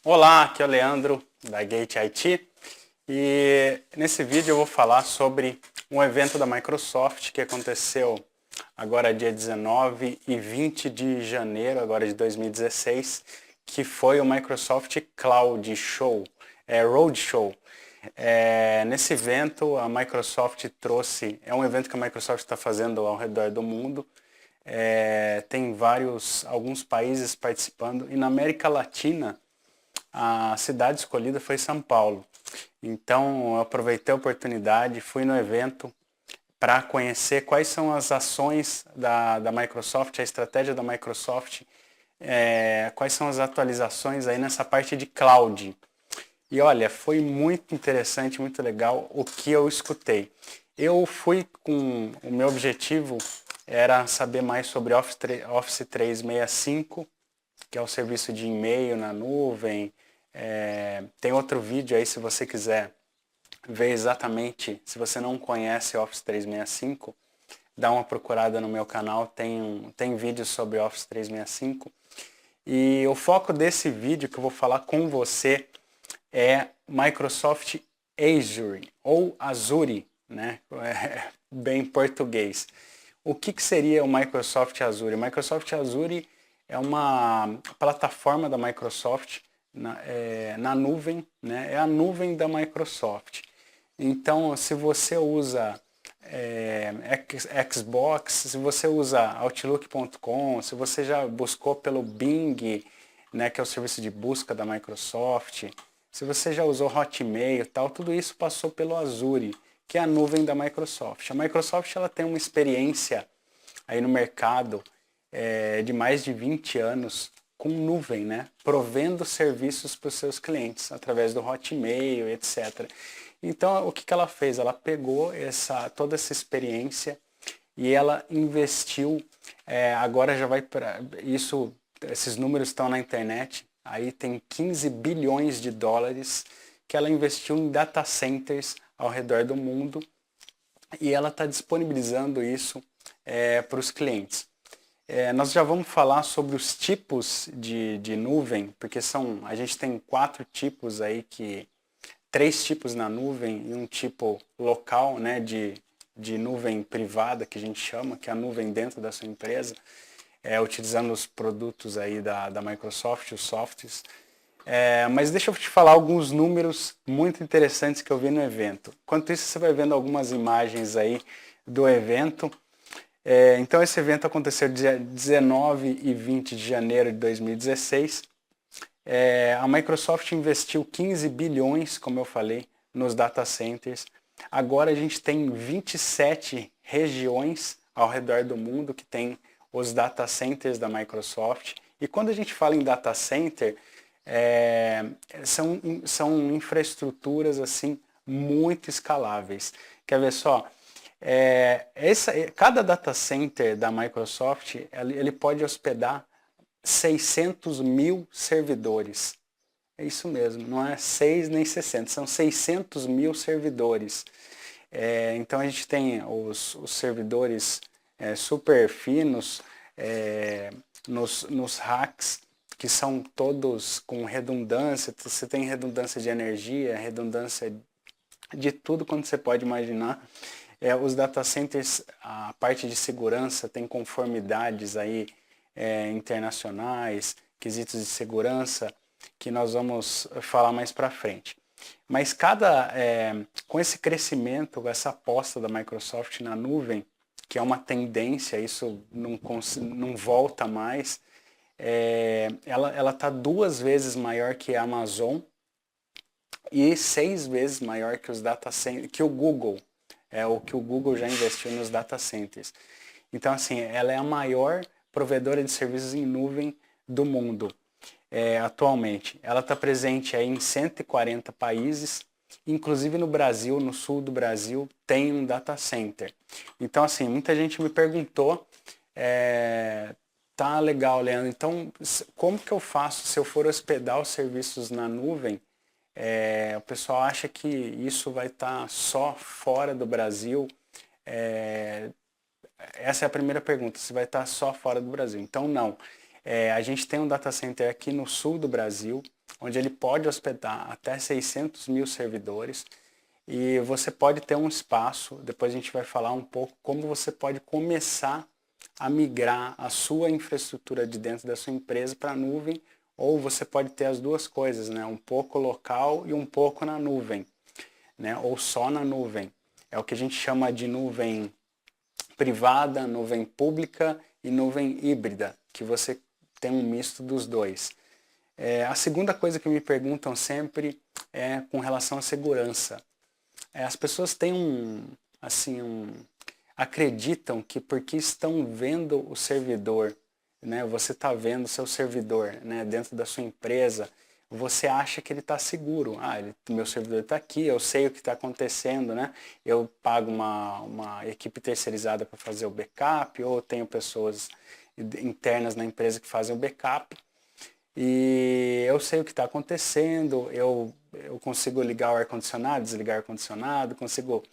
Olá, aqui é o Leandro da Gate IT e nesse vídeo eu vou falar sobre um evento da Microsoft que aconteceu agora dia 19 e 20 de janeiro agora de 2016, que foi o Microsoft Cloud Show, Roadshow. Nesse evento a Microsoft trouxe, é um evento que a Microsoft está fazendo ao redor do mundo, tem alguns países participando e na América Latina a cidade escolhida foi São Paulo. Então eu aproveitei a oportunidade, fui no evento para conhecer quais são as ações da Microsoft, a estratégia da Microsoft, quais são as atualizações aí nessa parte de cloud. E olha, foi muito interessante, muito legal o que eu escutei. Eu fui com o meu objetivo era saber mais sobre Office 365, que é o serviço de e-mail na nuvem. Tem outro vídeo aí se você quiser ver exatamente, se você não conhece Office 365, dá uma procurada no meu canal, tem vídeos sobre Office 365. E o foco desse vídeo que eu vou falar com você é Microsoft Azure, ou Azure, né? Bem em português. O que seria o Microsoft Azure? O Microsoft Azure é uma plataforma da Microsoft na nuvem, né? É a nuvem da Microsoft. Então, se você usa Xbox, se você usa Outlook.com, se você já buscou pelo Bing, né, que é o serviço de busca da Microsoft, se você já usou Hotmail e tal, tudo isso passou pelo Azure, que é a nuvem da Microsoft. A Microsoft ela tem uma experiência aí no mercado de mais de 20 anos com nuvem, né? Provendo serviços para os seus clientes através do Hotmail, etc. Então, o que ela fez? Ela pegou toda essa experiência e ela investiu, agora já vai para isso, esses números estão na internet, aí tem 15 bilhões de dólares que ela investiu em data centers ao redor do mundo e ela está disponibilizando isso para os clientes. Nós já vamos falar sobre os tipos de nuvem, porque a gente tem 4 tipos aí, 3 tipos na nuvem e um tipo local, né, de nuvem privada, que a gente chama, que é a nuvem dentro da sua empresa, utilizando os produtos aí da Microsoft, os softwares. Mas deixa eu te falar alguns números muito interessantes que eu vi no evento. Enquanto isso, você vai vendo algumas imagens aí do evento. Então esse evento aconteceu dia 19 e 20 de janeiro de 2016. A Microsoft investiu 15 bilhões, como eu falei, nos data centers. Agora a gente tem 27 regiões ao redor do mundo que tem os data centers da Microsoft. E quando a gente fala em data center, são infraestruturas assim muito escaláveis. Quer ver só? Cada data center da Microsoft ele pode hospedar 600 mil servidores. É isso mesmo, não é 6 nem 60, são 600 mil servidores. Então a gente tem os servidores super finos nos racks, que são todos com redundância. Você tem redundância de energia, redundância de tudo quanto você pode imaginar. Os data centers, a parte de segurança tem conformidades aí internacionais, quesitos de segurança, que nós vamos falar mais para frente. Mas com esse crescimento, com essa aposta da Microsoft na nuvem, que é uma tendência, isso não volta mais, ela está 2 vezes maior que a Amazon e 6 vezes maior que os data centers, que o Google, o que o Google já investiu nos data centers. Então, assim, ela é a maior provedora de serviços em nuvem do mundo atualmente. Ela está presente aí em 140 países, inclusive no Brasil, no sul do Brasil, tem um data center. Então, assim, muita gente me perguntou, tá legal, Leandro, então como que eu faço se eu for hospedar os serviços na nuvem? O pessoal acha que isso vai estar só fora do Brasil. Essa é a primeira pergunta, se vai estar só fora do Brasil. Então, não. A gente tem um data center aqui no sul do Brasil, onde ele pode hospedar até 600 mil servidores e você pode ter um espaço, depois a gente vai falar um pouco como você pode começar a migrar a sua infraestrutura de dentro da sua empresa para a nuvem, ou você pode ter as duas coisas, né? Um pouco local e um pouco na nuvem, né? Ou só na nuvem. É o que a gente chama de nuvem privada, nuvem pública e nuvem híbrida, que você tem um misto dos dois. A segunda coisa que me perguntam sempre é com relação à segurança. As pessoas têm acreditam que porque estão vendo o servidor, né, você está vendo o seu servidor, né, dentro da sua empresa, você acha que ele está seguro. Meu servidor está aqui, eu sei o que está acontecendo, né? Eu pago uma equipe terceirizada para fazer o backup, ou tenho pessoas internas na empresa que fazem o backup, e eu sei o que está acontecendo, eu consigo ligar o ar-condicionado, desligar o ar-condicionado, consigo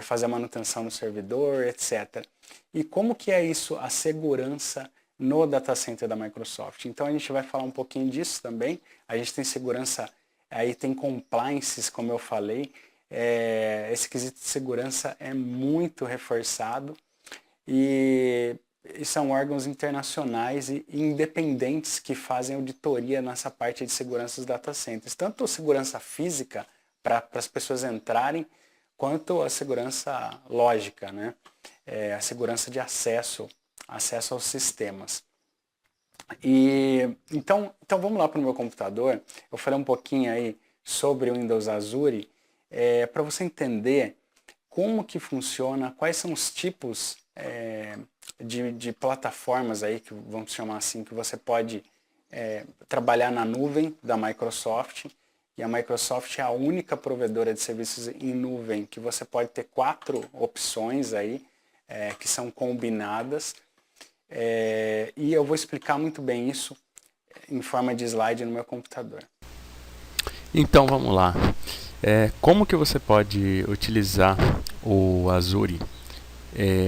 fazer a manutenção no servidor, etc. E como que é isso, a segurança no data center da Microsoft? Então a gente vai falar um pouquinho disso também. A gente tem segurança, aí tem compliances, como eu falei. Esse quesito de segurança é muito reforçado e são órgãos internacionais e independentes que fazem auditoria nessa parte de segurança dos data centers. Tanto a segurança física, para as pessoas entrarem, quanto a segurança lógica, né? A segurança de acesso aos sistemas. Então vamos lá para o meu computador. Eu falei um pouquinho aí sobre o Windows Azure, para você entender como que funciona, quais são os tipos de plataformas aí, que vamos chamar assim, que você pode trabalhar na nuvem da Microsoft. E a Microsoft é a única provedora de serviços em nuvem que você pode ter 4 opções aí, que são combinadas. E eu vou explicar muito bem isso em forma de slide no meu computador. Então vamos lá. Como que você pode utilizar o Azure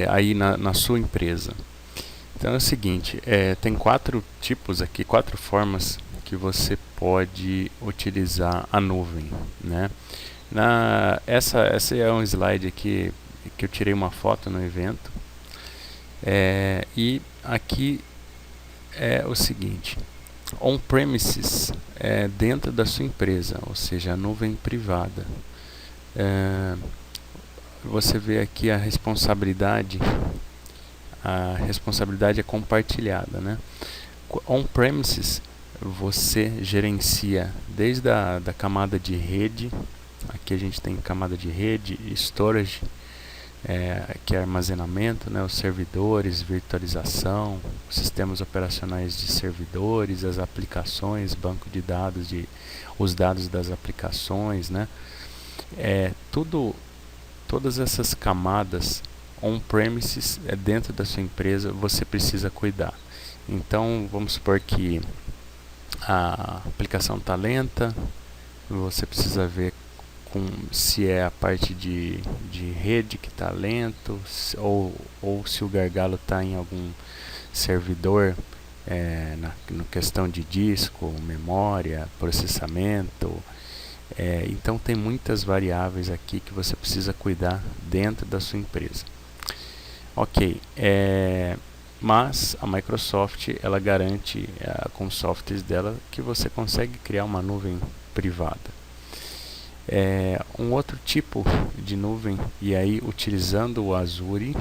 aí na sua empresa? Então é o seguinte, tem 4 tipos aqui, 4 formas que você pode utilizar a nuvem, né? Essa é um slide aqui que eu tirei uma foto no evento, e aqui é o seguinte: on-premises é dentro da sua empresa, ou seja, a nuvem privada. Você vê aqui a responsabilidade é compartilhada, né? On-premises você gerencia desde da camada de rede. Aqui a gente tem camada de rede, storage, que é armazenamento, né, os servidores, virtualização, sistemas operacionais de servidores, as aplicações, banco de dados, os dados das aplicações, né? Todas essas camadas on-premises dentro da sua empresa você precisa cuidar. Então vamos supor que a aplicação está lenta, você precisa ver se é a parte de rede que está lento, ou se o gargalo está em algum servidor, na questão de disco, memória, processamento. Então tem muitas variáveis aqui que você precisa cuidar dentro da sua empresa. Ok, mas a Microsoft ela garante com os softwares dela que você consegue criar uma nuvem privada. Um outro tipo de nuvem, e aí utilizando o Azure,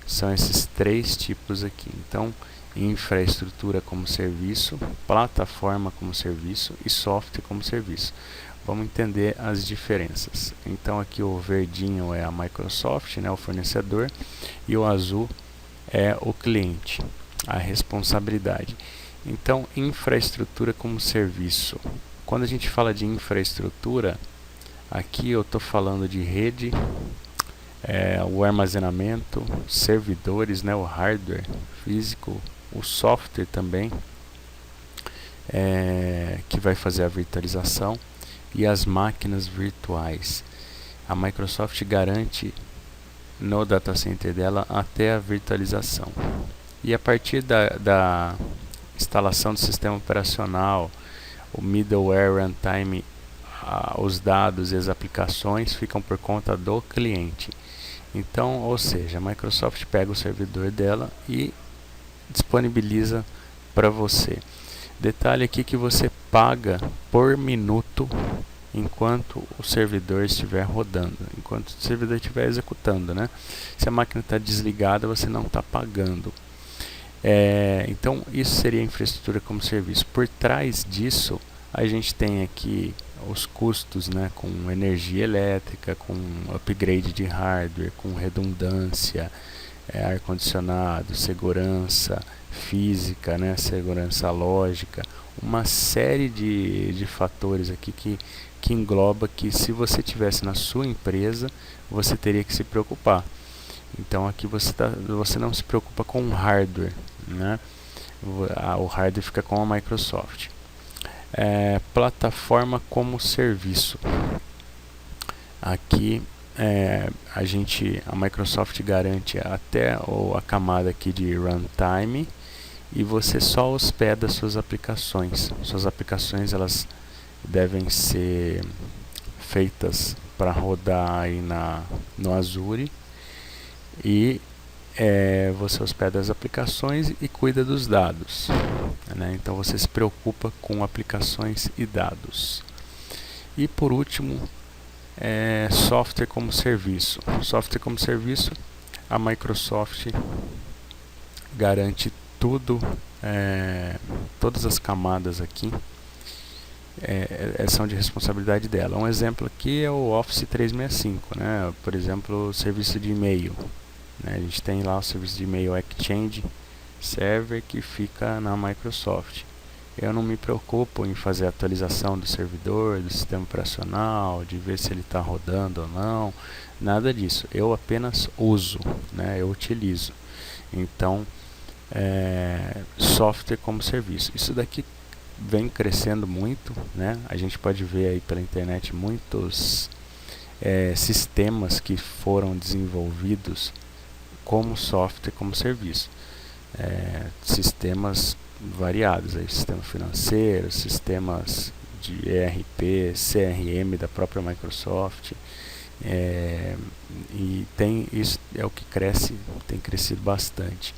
são esses 3 tipos aqui. Então, infraestrutura como serviço, plataforma como serviço e software como serviço. Vamos entender as diferenças. Então aqui o verdinho é a Microsoft, né, o fornecedor, e o azul é o cliente, a responsabilidade. Então, infraestrutura como serviço. Quando a gente fala de infraestrutura, aqui eu estou falando de rede, o armazenamento, servidores, né, o hardware físico, o software também, que vai fazer a virtualização, e as máquinas virtuais. A Microsoft garante no data center dela até a virtualização. E a partir da instalação do sistema operacional, o middleware runtime, os dados e as aplicações ficam por conta do cliente. Então, ou seja, a Microsoft pega o servidor dela e disponibiliza para você. Detalhe aqui que você paga por minuto enquanto o servidor estiver rodando, enquanto o servidor estiver executando, né? Se a máquina está desligada, você não está pagando. Então, isso seria infraestrutura como serviço. Por trás disso, a gente tem aqui os custos, né, com energia elétrica, com upgrade de hardware, com redundância, ar-condicionado, segurança física, né, segurança lógica, uma série de fatores aqui que engloba que, se você tivesse na sua empresa, você teria que se preocupar. Então aqui você não se preocupa com o hardware, né? O hardware fica com a Microsoft. Plataforma como serviço. Aqui a Microsoft garante até a camada aqui de runtime, e você só hospeda suas aplicações. Suas aplicações, elas devem ser feitas para rodar aí no Azure, e você hospeda as aplicações e cuida dos dados, né? Então você se preocupa com aplicações e dados. E por último, software como serviço. Software como serviço, a Microsoft garante tudo, todas as camadas aqui são de responsabilidade dela. Um exemplo aqui é o Office 365, né? Por exemplo, o serviço de e-mail, né? A gente tem lá o serviço de e-mail Exchange Server, que fica na Microsoft. Eu não me preocupo em fazer a atualização do servidor, do sistema operacional, de ver se ele está rodando ou não, nada disso. Eu apenas uso, né? Eu utilizo. Então, software como serviço. Isso daqui vem crescendo muito, né? A gente pode ver aí pela internet muitos sistemas que foram desenvolvidos como software como serviço. Sistemas variados, aí, sistema financeiro, sistemas de ERP, CRM da própria Microsoft, e isso é o que tem crescido bastante.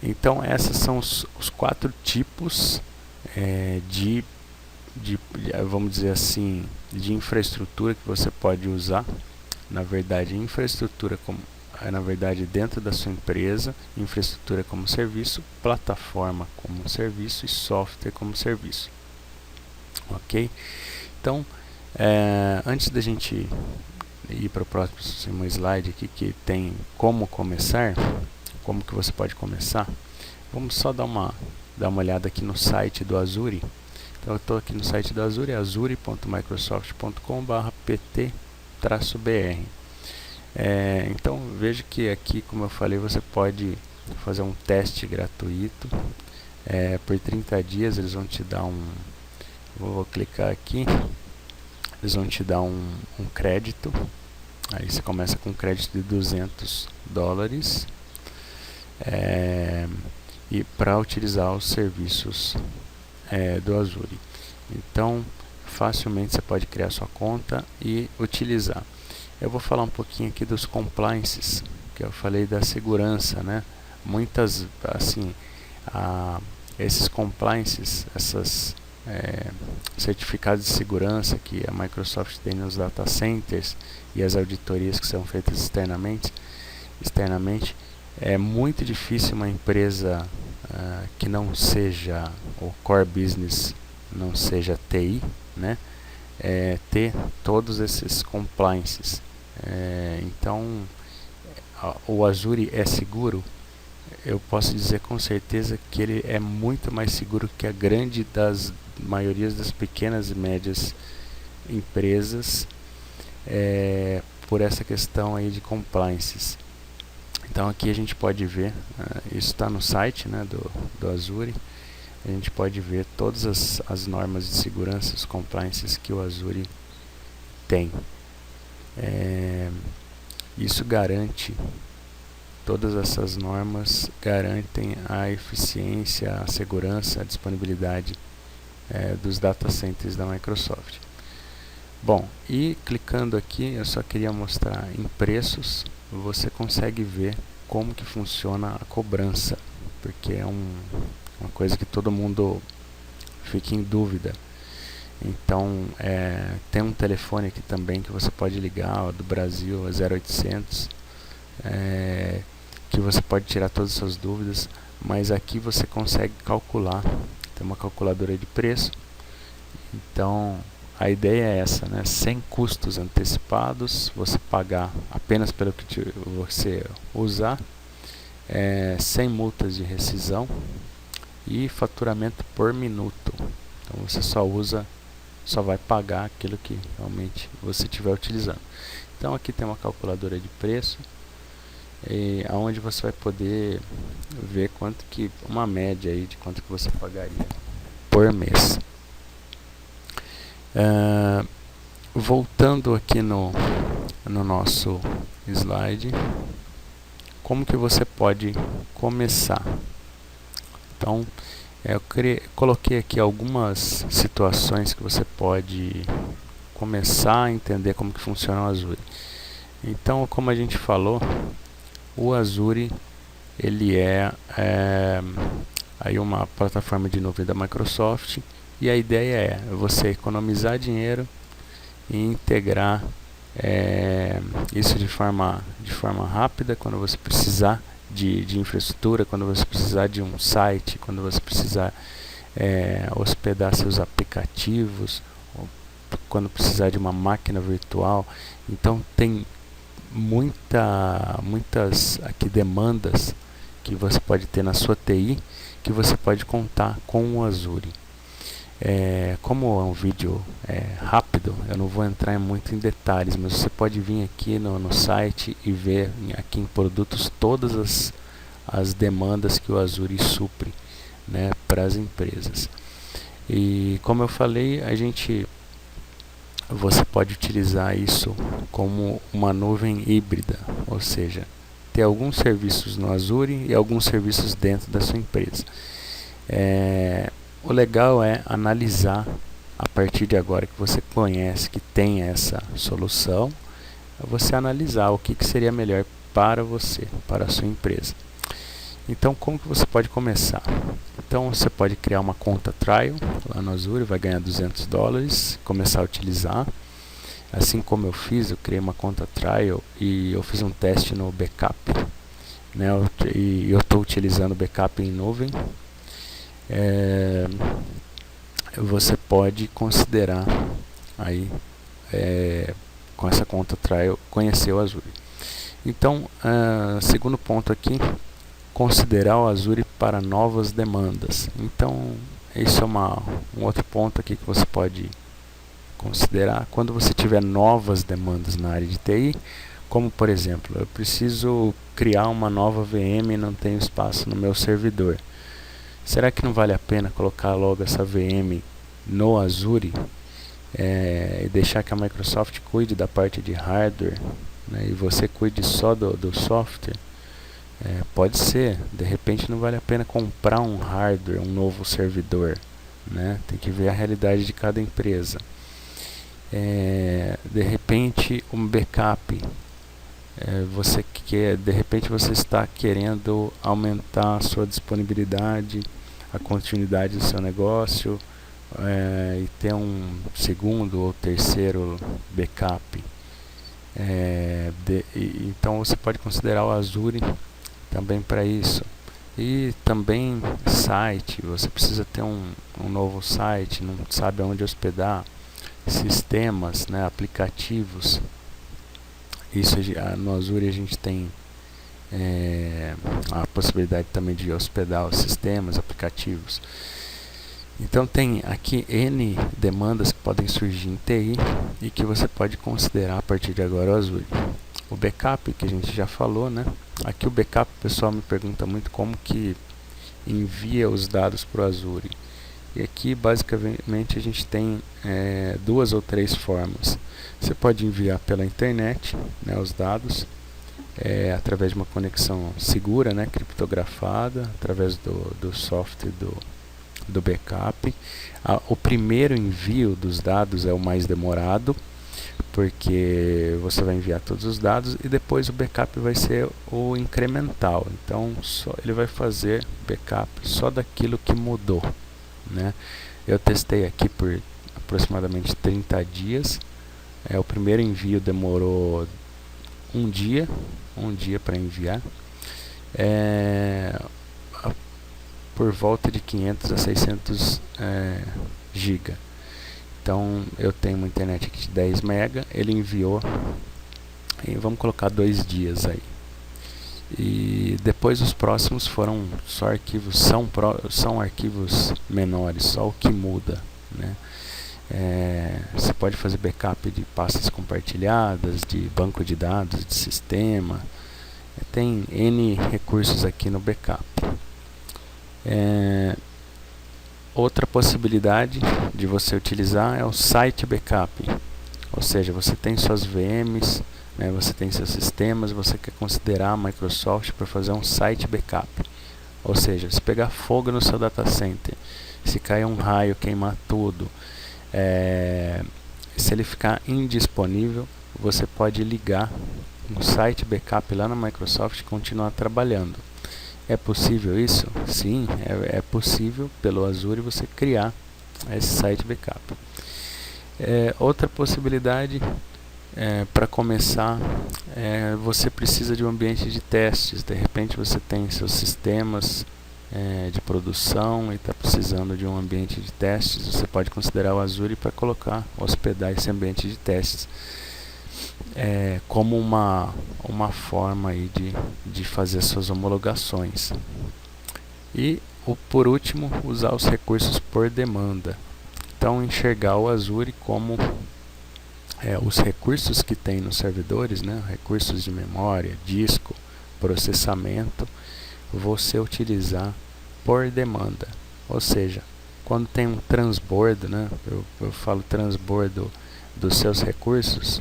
Então, esses são os 4 tipos vamos dizer assim, de infraestrutura que você pode usar. Na verdade, infraestrutura na verdade, dentro da sua empresa, infraestrutura como serviço, plataforma como serviço e software como serviço. Ok? Então, antes da gente ir para o próximo slide aqui, que tem como começar, como que você pode começar, vamos só dar uma olhada aqui no site do Azure. Então, eu estou aqui no site do Azure, azure.microsoft.com/pt-br. Então, veja que aqui, como eu falei, você pode fazer um teste gratuito. Por 30 dias eles vão te dar vou clicar aqui, eles vão te dar um crédito. Aí você começa com um crédito de $200, e para utilizar os serviços do Azure. Então, facilmente você pode criar sua conta e utilizar. Eu vou falar um pouquinho aqui dos compliances, que eu falei da segurança, né? Muitas, assim, esses compliances, esses certificados de segurança que a Microsoft tem nos data centers e as auditorias que são feitas externamente, é muito difícil uma empresa que não seja o core business, não seja TI, né? Ter todos esses compliances. Então, o Azure é seguro? Eu posso dizer com certeza que ele é muito mais seguro que a grande das maiorias das pequenas e médias empresas, por essa questão aí de compliances. Então aqui a gente pode ver, isso está no site, né, do Azure. A gente pode ver todas as normas de segurança, os compliances que o Azure tem. Isso garante, todas essas normas garantem a eficiência, a segurança, a disponibilidade dos data centers da Microsoft. Bom, e clicando aqui, eu só queria mostrar em preços, você consegue ver como que funciona a cobrança, porque é uma coisa que todo mundo fica em dúvida. Então, tem um telefone aqui também que você pode ligar, do Brasil, a 0800, que você pode tirar todas as suas dúvidas, mas aqui você consegue calcular, tem uma calculadora de preço. Então, a ideia é essa, né? Sem custos antecipados, você pagar apenas pelo que você usar, sem multas de rescisão e faturamento por minuto. Então você só vai pagar aquilo que realmente você estiver utilizando. Então aqui tem uma calculadora de preço, onde você vai poder ver quanto que, uma média aí de quanto que você pagaria por mês. Voltando aqui no nosso slide, como que você pode começar? Então, eu coloquei aqui algumas situações que você pode começar a entender como que funciona o Azure. Então, como a gente falou, o Azure ele é aí uma plataforma de nuvem da Microsoft, e a ideia é você economizar dinheiro e integrar isso de forma rápida quando você precisar de infraestrutura, quando você precisar de um site, quando você precisar hospedar seus aplicativos, ou quando precisar de uma máquina virtual. Então tem muitas aqui demandas que você pode ter na sua TI, que você pode contar com o Azure. Como é um vídeo rápido, eu não vou entrar muito em detalhes, mas você pode vir aqui no site e ver aqui em produtos todas as demandas que o Azure supre, né, para as empresas. E como eu falei, você pode utilizar isso como uma nuvem híbrida, ou seja, ter alguns serviços no Azure e alguns serviços dentro da sua empresa. O legal é analisar, a partir de agora que você conhece que tem essa solução, você analisar o que seria melhor para você, para a sua empresa. Então, como que você pode começar? Então, você pode criar uma conta trial lá no Azure, vai ganhar $200, começar a utilizar. Assim como eu fiz, eu criei uma conta trial e eu fiz um teste no backup, né? E eu estou utilizando backup em nuvem. Você pode considerar aí, com essa conta trial, conhecer o Azure. Então, segundo ponto aqui, considerar o Azure para novas demandas. Então, isso é um outro ponto aqui que você pode considerar quando você tiver novas demandas na área de TI, como por exemplo, eu preciso criar uma nova VM e não tenho espaço no meu servidor. Será que não vale a pena colocar logo essa VM no Azure e deixar que a Microsoft cuide da parte de hardware, né, e você cuide só do software? Pode ser, de repente não vale a pena comprar um hardware, um novo servidor, né? Tem que ver a realidade de cada empresa. De repente um backup, de repente você está querendo aumentar a sua disponibilidade, a continuidade do seu negócio, e ter um segundo ou terceiro backup. Então você pode considerar o Azure também para isso. E também site, você precisa ter um novo site, não sabe aonde hospedar, sistemas, né, aplicativos. Isso no Azure a gente tem a possibilidade também de hospedar os sistemas, aplicativos. Então tem aqui N demandas que podem surgir em TI e que você pode considerar a partir de agora o Azure. O backup, que a gente já falou, né? Aqui o backup, o pessoal me pergunta muito como que envia os dados para o Azure. E aqui basicamente a gente tem 2 ou 3 formas. Você pode enviar pela internet, né, os dados, através de uma conexão segura, né, criptografada, através do software do backup. O primeiro envio dos dados é o mais demorado, porque você vai enviar todos os dados e depois o backup vai ser o incremental. Então ele vai fazer backup só daquilo que mudou, né? Eu testei aqui por aproximadamente 30 dias. O primeiro envio demorou um dia para enviar, por volta de 500 a 600 GB. Então eu tenho uma internet aqui de 10 MB, ele enviou, e vamos colocar 2 dias aí. E depois os próximos foram só arquivos, são arquivos menores, só o que muda, né? Você pode fazer backup de pastas compartilhadas, de banco de dados, de sistema. Tem N recursos aqui no backup. Outra possibilidade de você utilizar é o site backup. Ou seja, você tem suas VMs, né, você tem seus sistemas, você quer considerar a Microsoft para fazer um site backup. Ou seja, se pegar fogo no seu data center, se cair um raio, queimar tudo, se ele ficar indisponível, você pode ligar um site backup lá na Microsoft e continuar trabalhando. É possível isso? Sim, é possível pelo Azure você criar esse site backup. Outra possibilidade, para começar, você precisa de um ambiente de testes. De repente você tem seus sistemas de produção e está precisando de um ambiente de testes. Você pode considerar o Azure para hospedar esse ambiente de testes, como uma forma aí de fazer suas homologações. E por último, usar os recursos por demanda. Então enxergar o Azure como os recursos que tem nos servidores, né, recursos de memória, disco, processamento, você utilizar por demanda. Ou seja, quando tem um transbordo, né, eu falo transbordo dos seus recursos,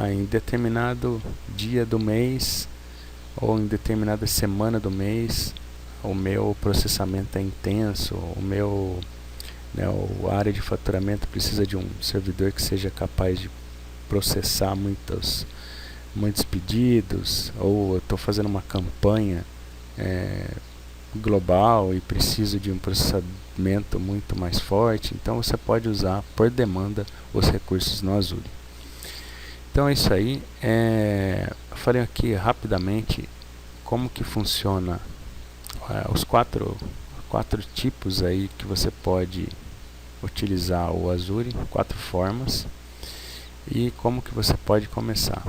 em determinado dia do mês ou em determinada semana do mês, o meu processamento é intenso, a área de faturamento precisa de um servidor que seja capaz de processar muitos pedidos, ou eu estou fazendo uma campanha global e preciso de um processamento muito mais forte. Então você pode usar por demanda os recursos no Azure. Então é isso aí. Eu falei aqui rapidamente como que funciona os quatro tipos aí que você pode utilizar o Azure, 4 formas, e como que você pode começar.